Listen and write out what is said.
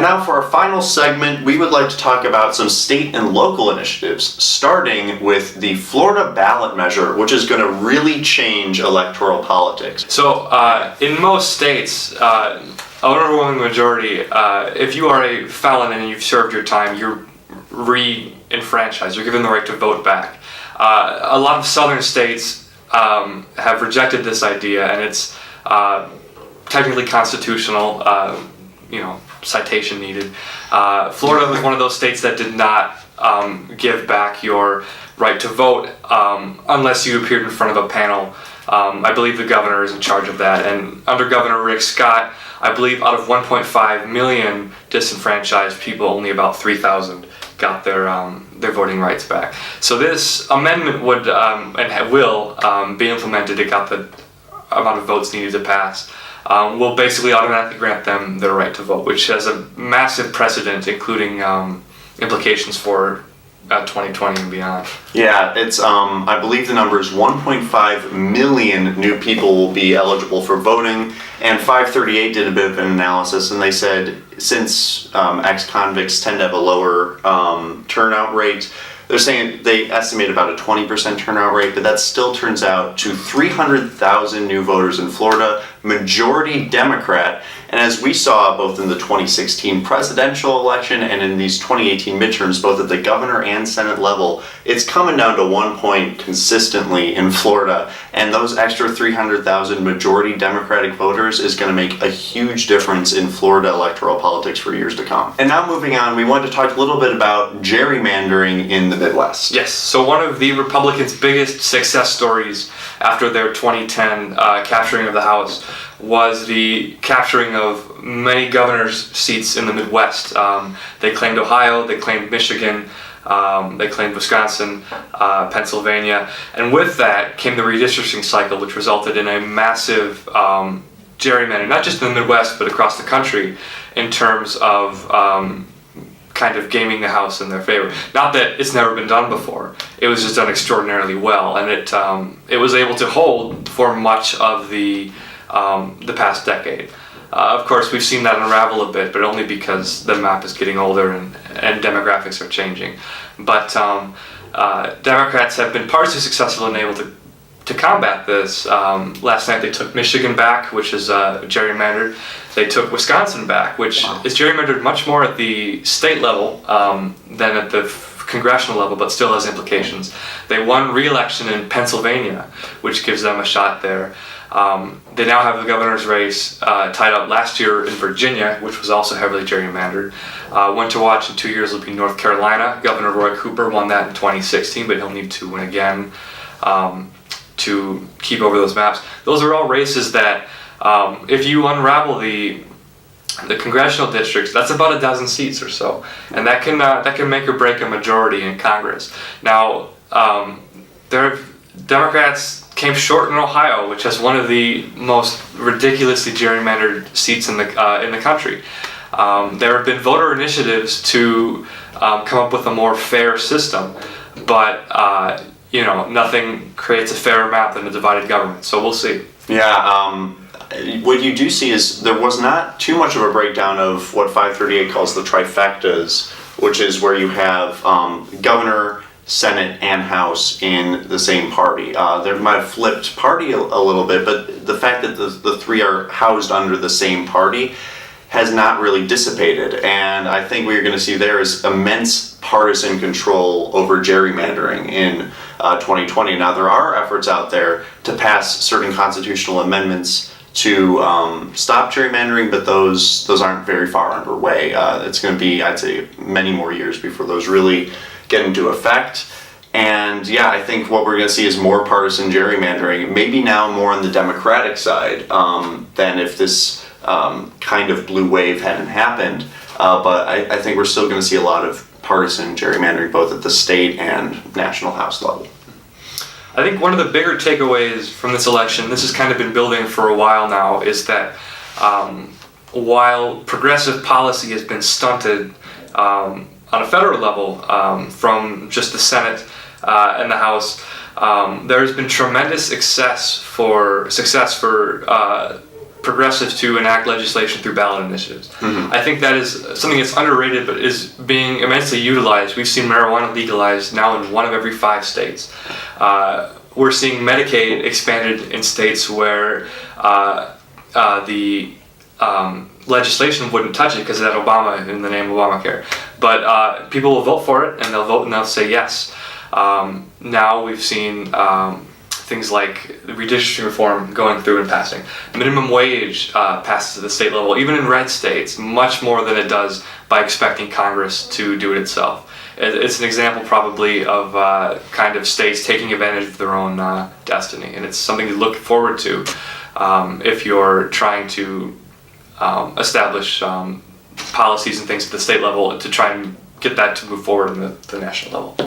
now for our final segment, we would like to talk about some state and local initiatives, starting with the Florida ballot measure, which is going to really change electoral politics. So in most states, an overwhelming majority, if you are a felon and you've served your time, you're re-enfranchised, you're given the right to vote back. A lot of southern states have rejected this idea, and it's technically constitutional, citation needed. Florida was one of those states that did not give back your right to vote unless you appeared in front of a panel. I believe the governor is in charge of that, and under Governor Rick Scott, I believe out of 1.5 million disenfranchised people, only about 3,000 got their voting rights back. So this amendment would and will be implemented. It got the amount of votes needed to pass. Will basically automatically grant them their right to vote, which has a massive precedent, including implications for 2020 and beyond. Yeah, it's I believe the number is 1.5 million new people will be eligible for voting, and 538 did a bit of an analysis, and they said since ex-convicts tend to have a lower turnout rate, they're saying they estimate about a 20% turnout rate, but that still turns out to 300,000 new voters in Florida, majority Democrat. And as we saw both in the 2016 presidential election and in these 2018 midterms, both at the governor and Senate level, it's coming down to 1 point consistently in Florida. And those extra 300,000 majority Democratic voters is going to make a huge difference in Florida electoral politics for years to come. And now moving on, we wanted to talk a little bit about gerrymandering in the Midwest. Yes, so one of the Republicans' biggest success stories after their 2010 capturing of the House was the capturing of many governor's seats in the Midwest. They claimed Ohio, they claimed Michigan, they claimed Wisconsin, Pennsylvania, and with that came the redistricting cycle, which resulted in a massive gerrymandering, not just in the Midwest, but across the country, in terms of kind of gaming the House in their favor. Not that it's never been done before, it was just done extraordinarily well, and it was able to hold for much of the past decade. Of course, we've seen that unravel a bit, but only because the map is getting older and demographics are changing. But Democrats have been partially successful in able to combat this. Last night they took Michigan back, which is gerrymandered. They took Wisconsin back, which is gerrymandered much more at the state level than at the congressional level, but still has implications. They won re-election in Pennsylvania, which gives them a shot there. They now have the governor's race tied up last year in Virginia, which was also heavily gerrymandered. One to watch in 2 years will be North Carolina. Governor Roy Cooper won that in 2016, but he'll need to win again to keep over those maps. Those are all races that, if you unravel the congressional districts, that's about a dozen seats or so, and that can make or break a majority in Congress. Now, Democrats came short in Ohio, which has one of the most ridiculously gerrymandered seats in the country. There have been voter initiatives to come up with a more fair system, but nothing creates a fairer map than a divided government. So we'll see. Yeah. What you do see is there was not too much of a breakdown of what 538 calls the trifectas, which is where you have governor, Senate, and House in the same party. There might have flipped party a little bit, but the fact that the three are housed under the same party has not really dissipated. And I think what you're going to see there is immense partisan control over gerrymandering in 2020. Now, there are efforts out there to pass certain constitutional amendments to stop gerrymandering, but those aren't very far underway. It's going to be, I'd say, many more years before those really get into effect. And yeah, I think what we're going to see is more partisan gerrymandering, maybe now more on the Democratic side than if this kind of blue wave hadn't happened. But I think we're still going to see a lot of partisan gerrymandering both at the state and national House level. I think one of the bigger takeaways from this election, this has kind of been building for a while now, is that while progressive policy has been stunted on a federal level from just the Senate and the House, there has been tremendous success for progressives to enact legislation through ballot initiatives. I think that is something that's underrated, but is being immensely utilized. We've seen marijuana legalized now in 1 of every 5 states. We're seeing Medicaid expanded in states where the legislation wouldn't touch it because it had Obama in the name of Obamacare. But people will vote for it, and they'll vote and they'll say yes. Now we've seen things like the redistricting reform going through and passing. Minimum wage passes at the state level, even in red states, much more than it does by expecting Congress to do it itself. It's an example probably of kind of states taking advantage of their own destiny, and it's something to look forward to if you're trying to establish policies and things at the state level to try and get that to move forward in the national level.